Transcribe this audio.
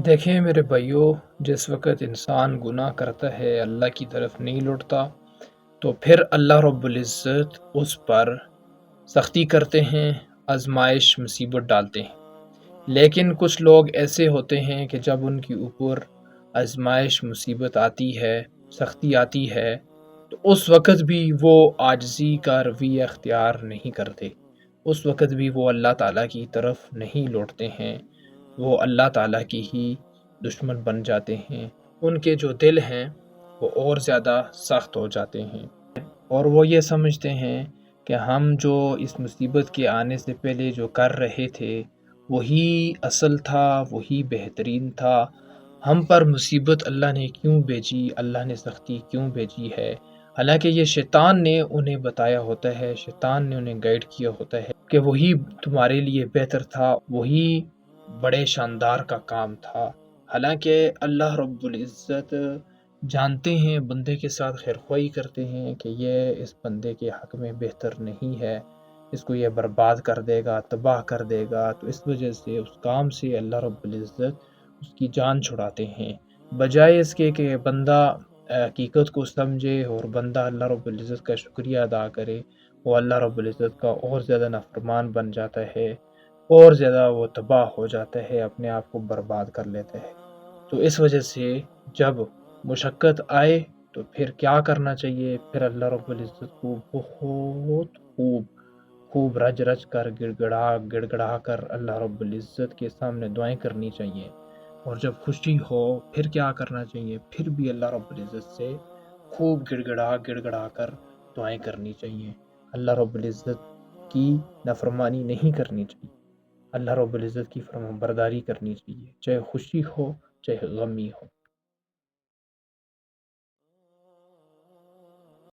دیکھیں میرے بھائیوں، جس وقت انسان گناہ کرتا ہے اللہ کی طرف نہیں لوٹتا تو پھر اللہ رب العزت اس پر سختی کرتے ہیں، آزمائش مصیبت ڈالتے ہیں۔ لیکن کچھ لوگ ایسے ہوتے ہیں کہ جب ان کے اوپر آزمائش مصیبت آتی ہے، سختی آتی ہے، تو اس وقت بھی وہ عاجزی کا رویہ اختیار نہیں کرتے، اس وقت بھی وہ اللہ تعالیٰ کی طرف نہیں لوٹتے ہیں، وہ اللہ تعالیٰ کی ہی دشمن بن جاتے ہیں۔ ان کے جو دل ہیں وہ اور زیادہ سخت ہو جاتے ہیں، اور وہ یہ سمجھتے ہیں کہ ہم جو اس مصیبت کے آنے سے پہلے جو کر رہے تھے وہی اصل تھا، وہی بہترین تھا۔ ہم پر مصیبت اللہ نے کیوں بھیجی، اللہ نے سختی کیوں بھیجی ہے؟ حالانکہ یہ شیطان نے انہیں بتایا ہوتا ہے، شیطان نے انہیں گائیڈ کیا ہوتا ہے کہ وہی تمہارے لیے بہتر تھا، وہی بڑے شاندار کا کام تھا۔ حالانکہ اللہ رب العزت جانتے ہیں، بندے کے ساتھ خیرخواہی کرتے ہیں کہ یہ اس بندے کے حق میں بہتر نہیں ہے، اس کو یہ برباد کر دے گا، تباہ کر دے گا، تو اس وجہ سے اس کام سے اللہ رب العزت اس کی جان چھڑاتے ہیں، بجائے اس کے کہ بندہ حقیقت کو سمجھے اور بندہ اللہ رب العزت کا شکریہ ادا کرے، وہ اللہ رب العزت کا اور زیادہ نافرمان بن جاتا ہے، اور زیادہ وہ تباہ ہو جاتا ہے، اپنے آپ کو برباد کر لیتا ہے۔ تو اس وجہ سے جب مشقت آئے تو پھر کیا کرنا چاہیے؟ پھر اللہ رب العزت کو بہت خوب رج رج کر گڑ گڑا کر اللہ رب العزت کے سامنے دعائیں کرنی چاہیے، اور جب خوشی ہو پھر کیا کرنا چاہیے؟ پھر بھی اللہ رب العزت سے خوب گڑ گڑا کر دعائیں کرنی چاہیے، اللہ رب العزت کی نافرمانی نہیں کرنی چاہیے، اللہ رب العزت کی فرمان برداری کرنی چاہیے، چاہے خوشی ہو چاہے غمی ہو۔